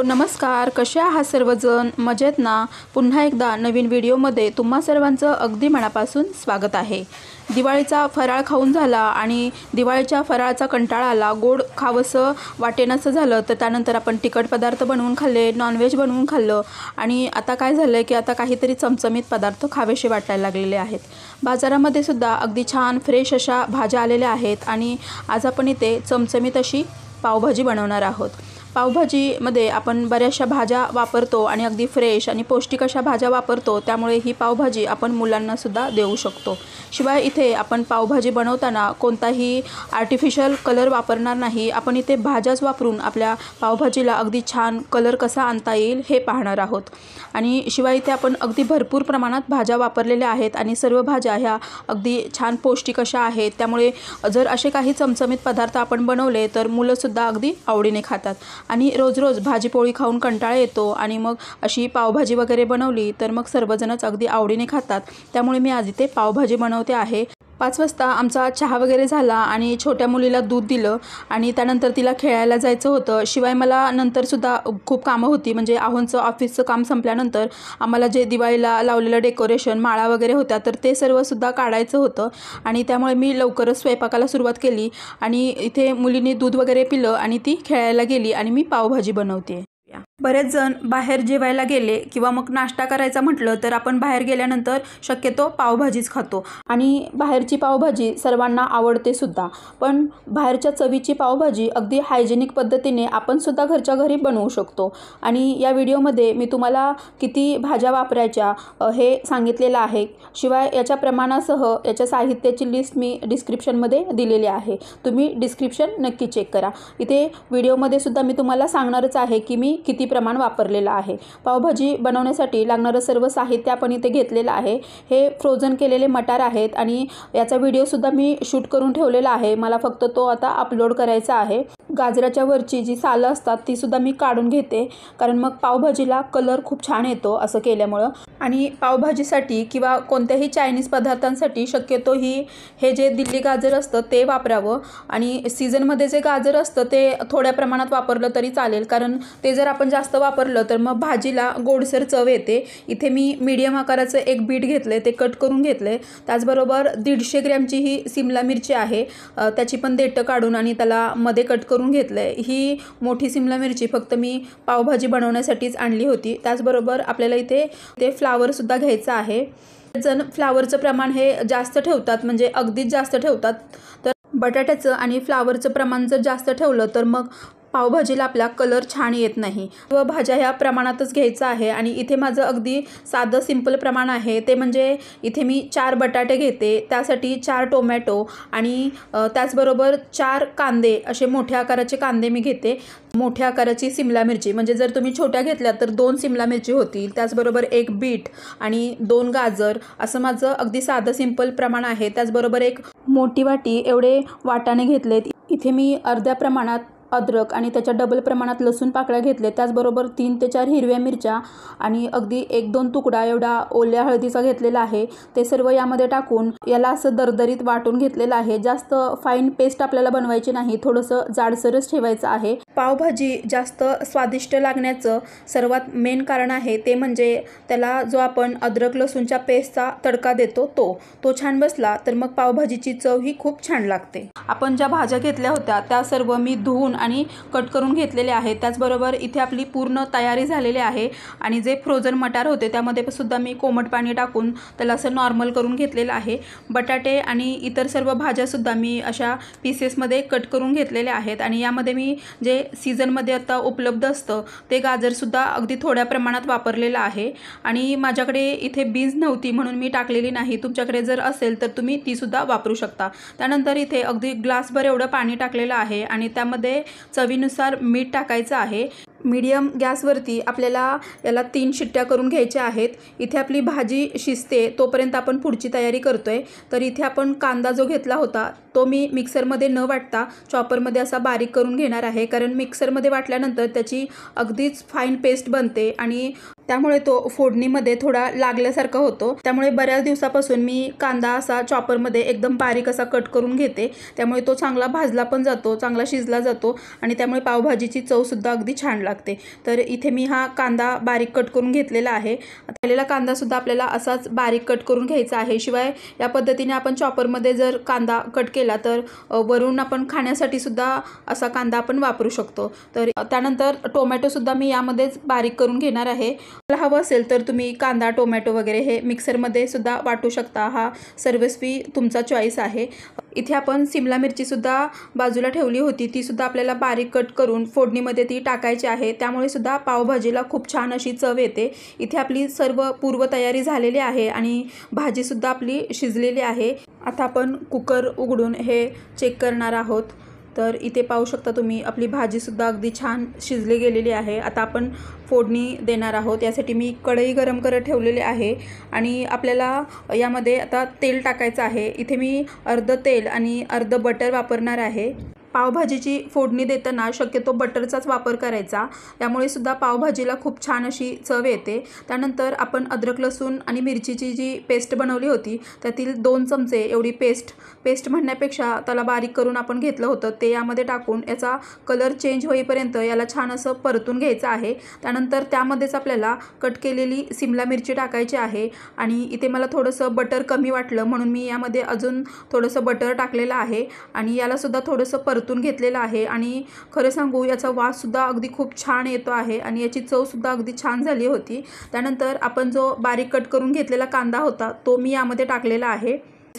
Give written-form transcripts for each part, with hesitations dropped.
नमस्कार, कसे आहात सर्वजण? मजेत ना? पुन्हा एकदा नवीन व्हिडिओमध्ये तुम्हा सर्वांचं अगदी मनापासून स्वागत आहे। दिवाळीचा फराळ खाऊन झाला आणि दिवाळीच्या फराळाचा कंटाळा आला, गोड खावंसं वाटेनासं झालं, तर त्यानंतर आपण तिखट पदार्थ बनवून खाल्ले, नॉनव्हेज बनवून खाल्लं आणि आता काय झालं की आता काहीतरी चमचमीत पदार्थ खावेसे वाटायला लागलेले आहेत। बाजारामध्ये सुद्धा अगदी छान फ्रेश अशा भाज्या आलेल्या आहेत आणि आज आपण इथे चमचमीत अशी पावभाजी बनवणार आहोत। पावभाजीमध्ये आपण बऱ्याचशा भाज्या वापरतो आणि अगदी फ्रेश आणि पौष्टिक अशा भाज्या वापरतो, त्यामुळे ही पावभाजी आपण मुलांना सुद्धा देऊ शकतो। शिवाय इथे आपण पावभाजी बनवताना कोणताही आर्टिफिशियल कलर वापरणार नाही, आपण इथे भाज्याच वापरून आपल्या पावभाजीला अगदी छान कलर कसा आणता येईल हे पाहणार आहोत। आणि शिवाय इथे आपण अगदी भरपूर प्रमाणात भाज्या वापरलेल्या आहेत आणि सर्व भाज्या ह्या अगदी छान पौष्टिक अशा आहेत, त्यामुळे जर असे काही चमचमीत पदार्थ आपण बनवले तर मुलंसुद्धा अगदी आवडीने खातात। आणि रोज रोज भाजीपोळी खाऊन कंटाळा येतो आणि मग अशी पावभाजी वगैरे बनवली तर मग सर्वजणच अगदी आवडीने खातात, त्यामुळे मी आज इथे पावभाजी बनवते आहे। 5 वाजता आमचा चहा वगैरे झाला आणि छोट्या मुलीला दूध दिलं आणि त्यानंतर तिला खेळायला जायचं होतं। शिवाय मला नंतरसुद्धा खूप कामं होती, म्हणजे आहोंचं ऑफिसचं काम संपल्यानंतर आम्हाला जे दिवाळीला लावलेलं डेकोरेशन, माळा वगैरे होत्या, तर ते सर्वसुद्धा काढायचं होतं आणि त्यामुळे मी लवकरच स्वयंपाकाला सुरुवात केली आणि इथे मुलीने दूध वगैरे पिलं आणि ती खेळायला गेली आणि मी पावभाजी बनवते। बरेच जण बाहेर जेवायला गेले किंवा मग नाश्ता करायचा म्हटलं तर आपण बाहेर गेल्यानंतर शक्यतो पावभाजीच खातो आणि बाहेरची पावभाजी सर्वांना आवडते सुद्धा, पण बाहेरच्या चवीची पावभाजी अगदी हायजेनिक पद्धतीने आपण सुद्धा घरच्या घरी बनवू शकतो। आणि या व्हिडिओमध्ये मी तुम्हाला किती भाज्या वापरायच्या हे सांगितलेलं आहे। शिवाय याच्या प्रमाणासह याच्या साहित्याची लिस्ट मी डिस्क्रिप्शनमध्ये दिलेली आहे, तुम्ही डिस्क्रिप्शन नक्की चेक करा। इथे व्हिडिओमध्ये सुद्धा मी तुम्हाला सांगणारच आहे की मी किती प्रमाण वापरलेलं आहे। पावभाजी बनवण्यासाठी लागणारं सर्व साहित्य आपण इथे घेतलेलं आहे। हे फ्रोझन केलेले मटार आहेत आणि याचा व्हिडिओसुद्धा मी शूट करून ठेवलेला आहे, मला फक्त तो आता अपलोड करायचा आहे। गाजराच्या वरची जी सालं असतात ती सुद्धा मी काढून घेते, कारण मग पावभाजीला कलर खूप छान येतो असं केल्यामुळं। आणि पावभाजीसाठी किंवा कोणत्याही चायनीज पदार्थांसाठी शक्यतो हे जे दिल्ली गाजर असतं ते वापरावं आणि सीझनमध्ये जे गाजर असतं ते थोड्या प्रमाणात वापरलं तरी चालेल, कारण ते जर आपण जास्त वापरलं तर मग भाजीला गोडसर चव येते। इथे मी मीडियम आकाराचं एक बीट घेतले, ते कट करून घेतले। त्याचबरोबर 150 ग्रॅमची ही सिमला मिरची आहे, त्याची पण देठं काढून आणि त्याला मध्ये कट करून घेतलंय। ही मोठी सिमला मिरची फक्त मी पावभाजी बनवण्यासाठीच आणली होती। त्याचबरोबर आपल्याला इथे फ्लावर सुद्धा घ्यायचं आहे। जण फ्लावरचं प्रमाण हे जास्त ठेवतात, म्हणजे अगदीच जास्त ठेवतात, तर बटाट्याचं आणि फ्लावरचं प्रमाण जर जास्त ठेवलं तर मग पावभाजीला आपला कलर छान येत नाही। व भाज्या ह्या प्रमाणातच घ्यायचं आहे आणि इथे माझं अगदी साधं सिंपल प्रमाण आहे, ते म्हणजे इथे मी 4 बटाटे घेते, त्यासाठी 4 टोमॅटो आणि त्याचबरोबर 4 कांदे, असे मोठ्या आकाराचे कांदे मी घेते। मोठ्या आकाराची सिमला मिरची, म्हणजे जर तुम्ही छोट्या घेतल्या तर 2 सिमला मिरची होतील, त्याचबरोबर 1 बीट आणि 2 गाजर, असं माझं अगदी साधं सिंपल प्रमाण आहे। त्याचबरोबर एक मोठी वाटी एवढे वाटाणे घेतलेत। इथे मी अर्ध्या प्रमाणात अद्रक आणि त्याच्या डबल प्रमाणात लसूण पाकळ्या घेतले, त्याचबरोबर 3 ते 4 हिरव्या मिरच्या आणि अगदी 1-2 तुकडा एवढा ओल्या हळदीचा घेतलेला आहे। ते सर्व यामध्ये टाकून याला असं दरदरीत वाटून घेतलेलं आहे। जास्त फाईन पेस्ट आपल्याला बनवायची नाही, थोडंसं जाडसरच ठेवायचं आहे। पावभाजी जास्त स्वादिष्ट लागण्याचं सर्वात मेन कारण आहे ते म्हणजे त्याला जो आपण अद्रक लसूणच्या पेस्टचा तडका देतो तो छान बसला तर मग पावभाजीची चव ही खूप छान लागते। आपण ज्या भाज्या घेतल्या होत्या त्या सर्व मी धुवून आणि कट करून घेतलेले आहे। त्याचबरोबर इथे आपली पूर्ण तयारी झालेली आहे आणि जे फ्रोझन मटार होते त्यामध्ये सुद्धा मी कोमट पाणी टाकून त्याला असं नॉर्मल करून घेतलेलं आहे। बटाटे आणि इतर सर्व भाज्या सुद्धा मी अशा पीसेसमध्ये कट करून घेतलेले आहेत आणि यामध्ये मी जे सीझनमध्ये आता उपलब्ध असतं ते गाजरसुद्धा अगदी थोड्या प्रमाणात वापरलेलं आहे आणि माझ्याकडे इथे बीन्स नव्हती म्हणून मी टाकलेली नाही, तुमच्याकडे जर असेल तर तुम्ही ती सुद्धा वापरू शकता। त्यानंतर इथे अगदी ग्लासभर एवढं पाणी टाकलेलं आहे आणि त्यामध्ये चवीनुसार मीठ टाकायचं आहे। मीडियम गॅसवरती आपल्याला याला 3 शिट्ट्या करून घ्यायच्या आहेत। इथे आपली भाजी शिजते तोपर्यंत आपण पुढची तयारी करतोय। तर इथे आपण कांदा जो घेतला होता तो मी मिक्सरमध्ये न वाटता चॉपरमध्ये असा बारीक करून घेणार आहे, कारण मिक्सरमध्ये वाटल्यानंतर त्याची अगदीच फाईन पेस्ट बनते आणि त्यामुळे तो फोडणीमध्ये थोडा लागल्यासारखा होतो। त्यामुळे बऱ्याच दिवसापासून मी कांदा असा चॉपरमध्ये एकदम बारीक असा कट करून घेते, त्यामुळे तो चांगला भाजला पण जातो, चांगला शिजला जातो आणि त्यामुळे पावभाजीची चवसुद्धा अगदी छान लागते। तर इथे मी हा कांदा बारीक कट करून घेतलेला आहे। राहिलेला कांदासुद्धा आपल्याला असाच बारीक कट करून घ्यायचा आहे। शिवाय या पद्धतीने आपण चॉपरमध्ये जर कांदा कट केला तर वरून आपण खाण्यासाठी सुद्धा असा कांदा आपण वापरू शकतो। तर त्यानंतर टोमॅटोसुद्धा मी यामध्येच बारीक करून घेणार आहे। मला हवं असेल तर तुम्ही कांदा टोमॅटो वगैरे हे मिक्सरमध्ये सुद्धा वाटू शकता, हा सर्वस्वी तुमचा चॉईस आहे। इथे आपण सिमला मिरचीसुद्धा बाजूला ठेवली होती, तीसुद्धा आपल्याला बारीक कट करून फोडणीमध्ये ती टाकायची आहे, त्यामुळे सुद्धा पावभाजीला खूप छान अशी चव येते। इथे आपली सर्व पूर्वतयारी झालेली आहे आणि भाजीसुद्धा आपली शिजलेली आहे। आता आपण कुकर उघडून हे चेक करणार आहोत। तर इथे पाहू शकता तुम्ही आपली भाजीसुद्धा अगदी छान शिजली गेलेली आहे। आता आपण फोडणी देणार आहोत, यासाठी मी कढई गरम करत ठेवलेली आहे आणि आपल्याला यामध्ये आता तेल टाकायचं आहे। इथे मी अर्ध तेल आणि अर्ध बटर वापरणार आहे। पावभाजीची फोडणी देताना शक्यतो बटरचाच वापर करायचा, त्यामुळे सुद्धा पावभाजीला खूप छान अशी चव येते। त्यानंतर आपण अद्रक लसूण आणि मिरचीची जी पेस्ट बनवली होती त्यातील 2 चमचे एवढी पेस्ट म्हणण्यापेक्षा त्याला बारीक करून आपण घेतलं होतं ते यामध्ये टाकून याचा कलर चेंज होईपर्यंत याला छान असं परतून घ्यायचं आहे। त्यानंतर त्यामध्येच आपल्याला कट केलेली सिमला मिरची टाकायची आहे आणि इथे मला थोडंसं बटर कमी वाटलं म्हणून मी यामध्ये अजून थोडंसं बटर टाकलेलं आहे आणि याला सुद्धा थोडंसं परतून घेतलेलं आहे। आणि खरं सांगू याचा वाससुद्धा अगदी खूप छान येतो आहे आणि याची चवसुद्धा अगदी छान झाली होती। त्यानंतर आपण जो बारीक कट करून घेतलेला कांदा होता तो मी यामध्ये टाकलेला आहे।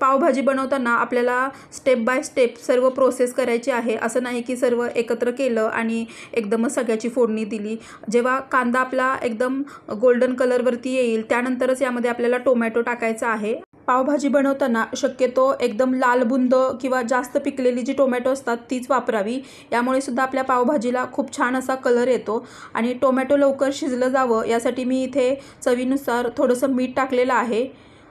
पावभाजी बनवताना आपल्याला स्टेप बाय स्टेप सर्व प्रोसेस करायची आहे, असं नाही की सर्व एकत्र केलं आणि एकदमच सगळ्याची फोडणी दिली। जेव्हा कांदा आपला एकदम गोल्डन कलरवरती येईल त्यानंतरच यामध्ये आपल्याला टोमॅटो टाकायचा आहे। पावभाजी बनवताना शक्यतो एकदम लालबुंद किंवा जास्त पिकलेली जी टोमॅटो असतात तीच वापरावी, यामुळे सुद्धा आपल्या पावभाजीला खूप छान असा कलर येतो। आणि टोमॅटो लवकर शिजलं जावं यासाठी मी इथे चवीनुसार थोडंसं मीठ टाकलेलं आहे।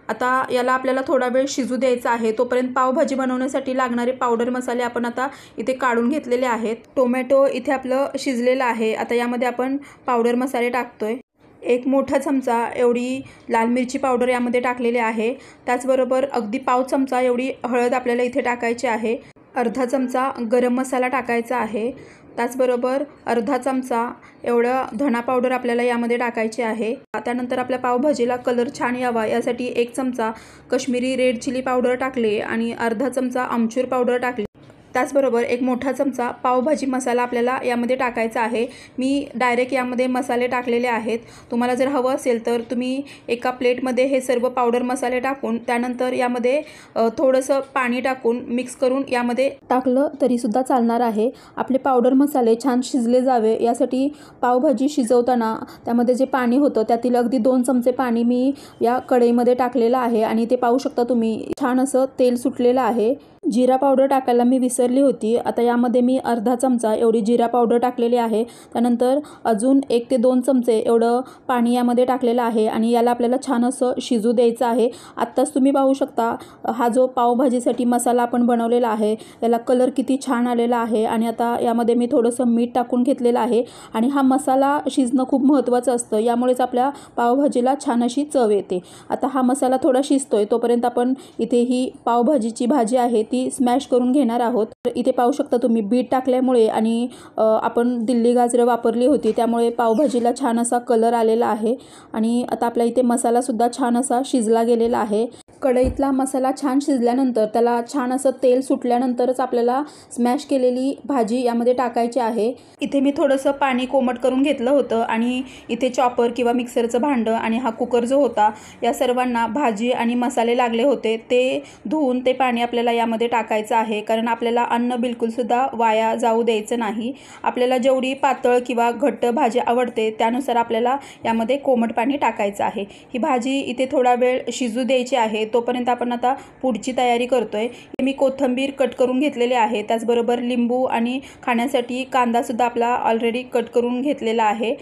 आता याला आपल्याला थोडा वेळ शिजू द्यायचा आहे, तोपर्यंत पावभाजी बनवण्यासाठी लागणारे पावडर मसाले आपण आता इथे काढून घेतलेले आहेत। टोमॅटो इथे आपलं शिजलेलं आहे, आता यामध्ये आपण पावडर मसाले टाकतोय। 1 मोठा चमचा एवढी लाल मिरची पावडर यामध्ये टाकलेली आहे। त्याचबरोबर अगदी पाव चमचा एवढी हळद आपल्याला इथे टाकायची आहे। अर्धा चमचा गरम मसाला टाकायचा आहे। त्याचबरोबर अर्धा चमचा एवढा धना पावडर आपल्याला यामध्ये टाकायची आहे। त्यानंतर आपल्या पावभाजीला कलर छान यावा यासाठी 1 चमचा कश्मीरी रेड चिली पावडर टाकले आणि अर्धा चमचा आमचूर पावडर टाकली। त्याचबरोबर 1 मोठा चमचा पावभाजी मसाला आपल्याला यामध्ये टाकायचा आहे। मी डायरेक्ट यामध्ये मसाले टाकलेले आहेत, तुम्हाला जर हवं असेल तर तुम्ही एका प्लेटमध्ये हे सर्व पावडर मसाले टाकून त्यानंतर यामध्ये थोडंसं पाणी टाकून मिक्स करून यामध्ये टाकलं तरीसुद्धा चालणार आहे। आपले पावडर मसाले छान शिजले जावे यासाठी पावभाजी शिजवताना त्यामध्ये जे पाणी होतं त्यातील अगदी 2 चमचे पाणी मी या कढईमध्ये टाकलेलं आहे आणि ते पाहू शकता तुम्ही छान असं तेल सुटलेलं आहे। जिरा पावडर टाकायला मी विसरली होती, आता यामध्ये मी अर्धा चमचा एवढी जिरा पावडर टाकलेली आहे। त्यानंतर अजून 1 ते 2 चमचे एवढं पाणी यामध्ये टाकलेलं आहे आणि याला आपल्याला छान असं शिजू द्यायचं आहे। आत्ताच तुम्ही पाहू शकता हा जो पावभाजीसाठी मसाला आपण बनवलेला आहे याला कलर किती छान आलेला आहे आणि आता यामध्ये मी थोडंसं मीठ टाकून घेतलेलं आहे आणि हा मसाला शिजणं खूप महत्त्वाचं असतं, यामुळेच आपल्या पावभाजीला छान अशी चव येते। आता हा मसाला थोडा शिजतोय तोपर्यंत आपण इथे ही पावभाजीची भाजी आहे ती स्मॅश करून घेणार आहोत। इथे पाहू शकता तुम्ही बीट टाकल्यामुळे आणि आपण दिल्ली गाजरं वापरली होती त्यामुळे पावभाजीला छान असा कलर आलेला आहे आणि आता आपल्या इथे मसाला सुद्धा छान असा शिजला गेलेला आहे। कढईतला मसाला छान शिजल्यानंतर त्याला छान असं तेल सुटल्यानंतरच आपल्याला स्मॅश केलेली भाजी यामध्ये टाकायची आहे। इथे मी थोडंसं पाणी कोमट करून घेतलं होतं आणि इथे चॉपर किंवा मिक्सरचं भांडं आणि हा कुकर जो होता या सर्वांना भाजी आणि मसाले लागले होते ते धुवून ते पाणी आपल्याला यामध्ये टाकायचं आहे, कारण आपल्याला अन्न बिलकुलसुद्धा वाया जाऊ द्यायचं नाही। आपल्याला जेवढी पातळ किंवा घट्ट भाजी आवडते त्यानुसार आपल्याला यामध्ये कोमट पाणी टाकायचं आहे। ही भाजी इथे थोडा वेळ शिजू द्यायची आहे, तोपर्यंत आपण आता पुढची तयारी करतोय। मी कोथिंबीर कट करून घेतलेली आहे, त्याचबरोबर लिंबू आणि खाण्यासाठी कांदासुद्धा आपला ऑलरेडी कट करून घेतलेला आहे।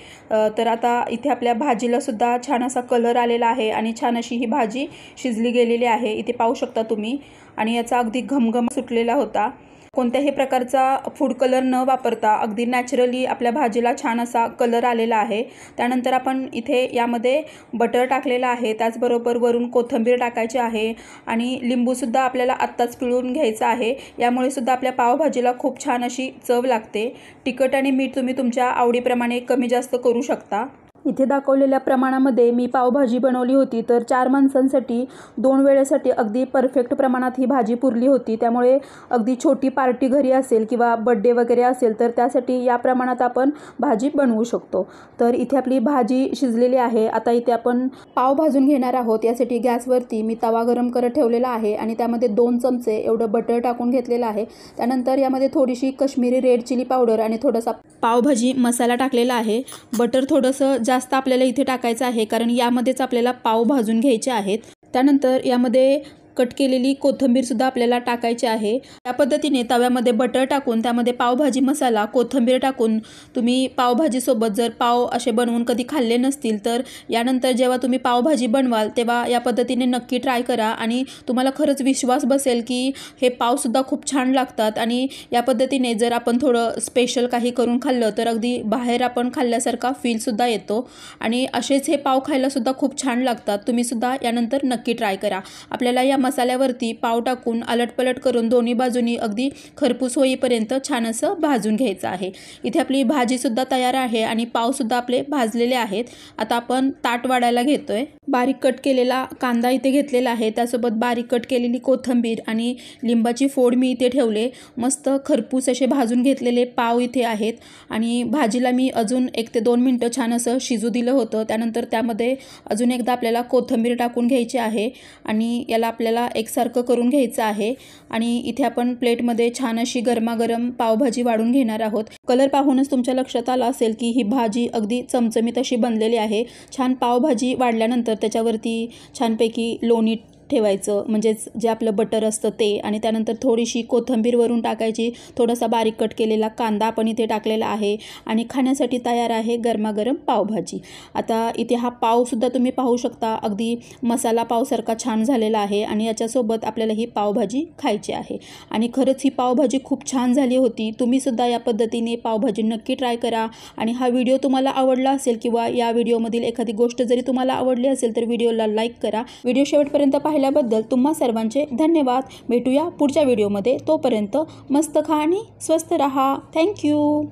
तर आता इथे आपल्या भाजीला सुद्धा छान असा कलर आलेला आहे आणि छान अशी ही भाजी शिजली गेलेली आहे, इथे पाहू शकता तुम्ही। आणि याचा अगदी घमघम सुटलेला होता। कोणत्याही प्रकारचा फूड कलर न वापरता अगदी नॅचरली आपल्या भाजीला छान असा कलर आलेला आहे। त्यानंतर आपण इथे यामध्ये बटर टाकलेलं आहे, त्याचबरोबर वरून कोथिंबीर टाकायची आहे आणि लिंबूसुद्धा आपल्याला आत्ताच पिळून घ्यायचा आहे। यामुळे सुद्धा आपल्या पावभाजीला खूप छान अशी चव लागते। तिखट आणि मीठ तुम्ही तुमच्या आवडीप्रमाणे कमी जास्त करू शकता। इथे दाखवलेल्या प्रमाणामध्ये मी पावभाजी बनवली होती, तर 4 माणसांसाठी 2 वेळेसाठी अगदी परफेक्ट प्रमाणात ही भाजी पुरली होती। त्यामुळे अगदी छोटी पार्टी घरी असेल किंवा बर्थडे वगैरे असेल तर त्यासाठी या प्रमाणात आपण भाजी बनवू शकतो। तर इथे आपली भाजी शिजलेली आहे। आता इथे आपण पाव भाजून घेणार आहोत। यासाठी गॅसवरती मी तवा गरम करत ठेवलेला आहे आणि त्यामध्ये 2 चमचे एवढं बटर टाकून घेतलेलं आहे। त्यानंतर यामध्ये थोडीशी काश्मीरी रेड चिली पावडर आणि थोडासा पावभाजी मसाला टाकलेला आहे। बटर थोडंसं जास्त आपल्याला इथे टाकायचं आहे, कारण यामध्येच आपल्याला पाव भाजून घ्यायचे आहेत। त्यानंतर यामध्ये कट केलेली कोथिंबीर सुद्धा आपल्याला टाकायची आहे। या पद्धतीने तव्यामध्ये बटर टाकून त्यामध्ये पावभाजी मसाला, कोथिंबीर टाकून तुम्ही पावभाजीसोबत जर पाव असे बनवून कधी खाल्ले नसतील तर यानंतर जेव्हा तुम्ही पावभाजी बनवाल तेव्हा या पद्धतीने नक्की ट्राय करा आणि तुम्हाला खरंच विश्वास बसेल की हे पावसुद्धा खूप छान लागतात। आणि या पद्धतीने जर आपण थोडं स्पेशल काही करून खाल्लं तर अगदी बाहेर आपण खाल्ल्यासारखा फीलसुद्धा येतो आणि असेच हे पाव खायलासुद्धा खूप छान लागतात। तुम्हीसुद्धा यानंतर नक्की ट्राय करा। आपल्याला या मसाल्यावरती पाव टाकून अलटपलट करून दोन्ही बाजूनी अगदी खरपूस होईपर्यंत छान असं भाजून घ्यायचं आहे। इथे आपली भाजीसुद्धा तयार आहे आणि पावसुद्धा आपले भाजलेले आहेत। आता आपण ताट वाढायला घेतोय। बारीक कट केलेला कांदा इथे घेतलेला आहे, त्यासोबत बारीक कट केलेली कोथिंबीर आणि लिंबाची फोड मी इथे ठेवले। मस्त खरपूस असे भाजून घेतलेले पाव इथे आहेत आणि भाजीला मी अजून 1 ते 2 मिनिटं छान असं शिजू दिलं होतं। त्यानंतर त्यामध्ये अजून एकदा आपल्याला कोथिंबीर टाकून घ्यायची आहे आणि याला आपल्याला एकसारखं करून घ्यायचं आहे। आणि इथे आपण प्लेटमध्ये छान अशी गरमागरम पावभाजी वाढून घेणार आहोत। कलर पाहूनच तुमच्या लक्षात आलं असेल की ही भाजी अगदी चमचमीत अशी बनलेली आहे। छान पावभाजी वाढल्यानंतर त्याच्यावरती छानपैकी लोणी ठेवायचं, म्हणजेच जे आपलं बटर असतं ते, आणि त्यानंतर थोडीशी कोथिंबीर वरून टाकायची, थोडासा बारीक कट केलेला कांदा आपण इथे टाकलेला आहे आणि खाण्यासाठी तयार आहे गरमागरम पावभाजी। आता इथे हा पावसुद्धा तुम्ही पाहू शकता, अगदी मसाला पावसारखा छान झालेला आहे आणि याच्यासोबत आपल्याला ही पावभाजी खायची आहे। आणि खरंच ही पावभाजी खूप छान झाली होती। तुम्हीसुद्धा या पद्धतीने पावभाजी नक्की ट्राय करा। आणि हा व्हिडिओ तुम्हाला आवडला असेल किंवा या व्हिडिओमधील एखादी गोष्ट जरी तुम्हाला आवडली असेल तर व्हिडिओला लाईक करा। व्हिडिओ शेवटपर्यंत पाहिल्याबद्दल तुम्हा सर्वांचे धन्यवाद। भेटूया पुढच्या व्हिडिओमध्ये। तोपर्यंत मस्त खा आणि स्वस्त रहा। थँक्यू।